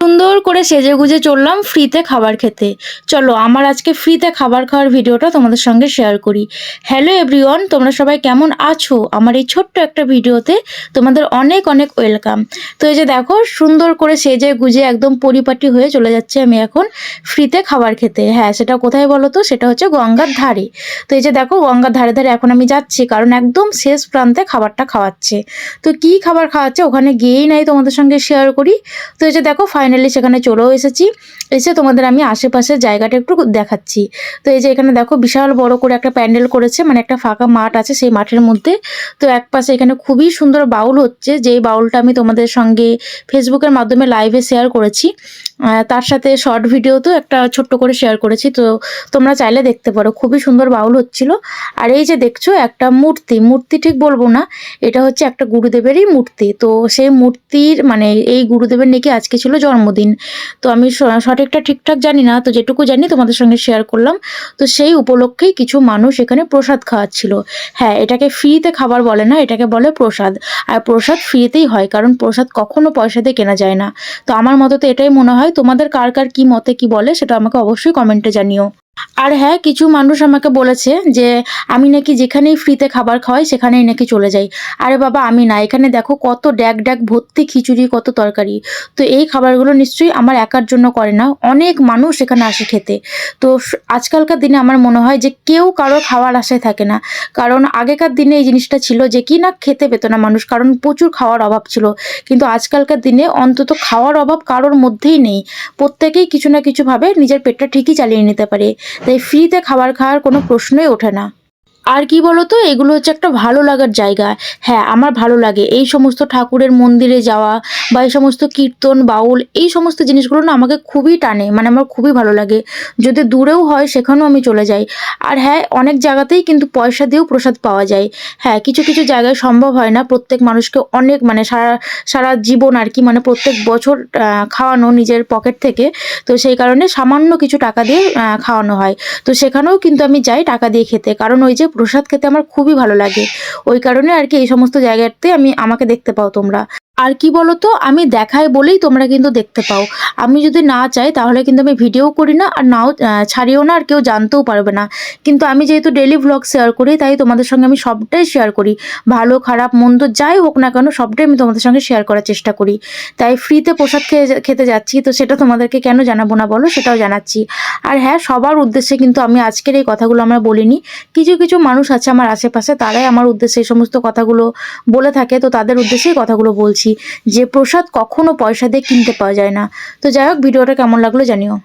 সুন্দর করে সেজেগুজে চললাম ফ্রিতে খাবার খেতে। চলো আমার আজকে ফ্রিতে খাবার খাওয়ার ভিডিওটা তোমাদের সঙ্গে শেয়ার করি। হ্যালো এভরিওয়ান, তোমরা সবাই কেমন আছো? আমার এই ছোট্ট একটা ভিডিওতে তোমাদের অনেক অনেক ওয়েলকাম। তো এই যে দেখো, সুন্দর করে সেজে গুজে একদম পরিপাটি হয়ে চলে যাচ্ছে আমি এখন ফ্রিতে খাবার খেতে। হ্যাঁ, সেটা কোথায় বলো তো? সেটা হচ্ছে গঙ্গার ধারে। তো এই যে দেখো, গঙ্গার ধারে ধারে এখন আমি যাচ্ছি, কারণ একদম শেষ প্রান্তে খাবারটা খাওয়াচ্ছে। তো কি খাবার খাওয়াচ্ছে ওখানে গিয়েই নাই তোমাদের সঙ্গে শেয়ার করি। তো এই যে দেখো, ফাইনালি সেখানে চলেও এসেছি। এসে তোমাদের আমি আশেপাশের জায়গাটা একটু দেখাচ্ছি। তো এই যে এখানে দেখো, বিশাল বড় করে একটা প্যান্ডেল করেছে, মানে একটা ফাঁকা মাঠ আছে সেই মাঠের মধ্যে। তো এক পাশে এখানে খুবই সুন্দর বাউল হচ্ছে, যেই বাউলটা আমি তোমাদের সঙ্গে ফেসবুকের মাধ্যমে লাইভে শেয়ার করেছি। তার সাথে শর্ট ভিডিওতেও একটা ছোট্ট করে শেয়ার করেছি, তো তোমরা চাইলে দেখতে পারো। খুবই সুন্দর বাউল হচ্ছিল। আর এই যে দেখছো একটা মূর্তি ঠিক বলবো না, এটা হচ্ছে একটা গুরুদেবেরই মূর্তি। তো সেই মূর্তির মানে এই গুরুদেবের নাকি আজকে ছিল জন্মদিন। তো আমি সঠিকটা ঠিকঠাক জানি না, তো যেটুকু জানি তোমাদের সঙ্গে শেয়ার করলাম। তো সেই উপলক্ষেই কিছু মানুষ এখানে প্রসাদ খাওয়াচ্ছিল। হ্যাঁ, এটাকে ফ্রিতে খাবার বলে না, এটাকে বলে প্রসাদ। আর প্রসাদ ফ্রিতেই হয়, কারণ প্রসাদ কখনো পয়সা দিয়ে কেনা যায় না। তো আমার মতে তো এটাই মনে হয়। তোমাদের কার কার কি মতে কি বলে সেটা আমাকে অবশ্যই কমেন্টে জানিও। আর হ্যাঁ, কিছু মানুষ আমাকে বলেছে যে আমি নাকি যেখানেই ফ্রিতে খাবার খাওয়াই সেখানেই নাকি চলে যাই। আরে বাবা, আমি না, এখানে দেখো কত ড্যাক ড্যাক ভর্তি খিচুড়ি, কত তরকারি। তো এই খাবারগুলো নিশ্চয়ই আমার একার জন্য করে না, অনেক মানুষ এখানে আসে খেতে। তো আজকালকার দিনে আমার মনে হয় যে কেউ কারো খাওয়ার আশায় থাকে না। কারণ আগেকার দিনে এই জিনিসটা ছিল যে কি না, খেতে পেত না মানুষ, কারণ প্রচুর খাওয়ার অভাব ছিল। কিন্তু আজকালকার দিনে অন্তত খাওয়ার অভাব কারোর মধ্যেই নেই। প্রত্যেকেই কিছু না কিছুভাবে নিজের পেটটা ঠিকই চালিয়ে নিতে পারে। তাই ফ্রিতে খাবার খাওয়ার কোনো প্রশ্নই ওঠে না। আর কি বলতো, এগুলো হচ্ছে একটা ভালো লাগার জায়গা। হ্যাঁ, আমার ভালো লাগে এই সমস্ত ঠাকুরের মন্দিরে যাওয়া, বা এই সমস্ত কীর্তন বাউল, এই সমস্ত জিনিসগুলো না আমাকে খুবই টানে, মানে আমার খুবই ভালো লাগে। যদি দূরেও হয় সেখানেও আমি চলে যাই। আর হ্যাঁ, অনেক জায়গাতেই কিন্তু পয়সা দিয়েও প্রসাদ পাওয়া যায়। হ্যাঁ, কিছু কিছু জায়গায় সম্ভব হয় না প্রত্যেক মানুষকে অনেক, মানে সারা সারা জীবন আর কি, মানে প্রত্যেক বছর খাওয়ানো নিজের পকেট থেকে। তো সেই কারণে সামান্য কিছু টাকা দিয়ে খাওয়ানো হয়। তো সেখানেও কিন্তু আমি যাই টাকা দিয়ে খেতে, কারণ ওই যে প্রসাদ খেতে আমার খুবই ভালো লাগে। ওই কারণে আর কি এই সমস্ত জায়গাতে আমাকে দেখতে পাও তোমরা। আর কি বলতো, আমি দেখাই বলেই তোমরা কিন্তু দেখতে পাও। আমি যদি না চাই তাহলে কিন্তু আমি ভিডিও করি না, আর নাও ছাড়িও না, আর কেউ জানতেও পারবে না। কিন্তু আমি যেহেতু ডেলি ভ্লগ শেয়ার করি, তাই তোমাদের সঙ্গে আমি সবটাই শেয়ার করি। ভালো খারাপ মন্দ যাই হোক না কেন, সবটাই আমি তোমাদের সঙ্গে শেয়ার করার চেষ্টা করি। তাই ফ্রিতে প্রসাদ খেতে যাচ্ছি, তো সেটা তোমাদেরকে কেন জানাবো না বলো, সেটাও জানাচ্ছি। আর হ্যাঁ, সবার উদ্দেশ্যে কিন্তু আমি আজকের এই কথাগুলো আমরা বলিনি। কিছু কিছু মানুষ আছে আমার আশেপাশে, তারাই আমার উদ্দেশ্যে এই সমস্ত কথাগুলো বলে থাকে। তো তাদের উদ্দেশ্যেই কথাগুলো বলছি, যে প্রসাদ কখনো পয়সা দিয়ে কিনতে পাওয়া যায় না। তো যাই হোক, ভিডিওটা কেমন লাগলো জানিও।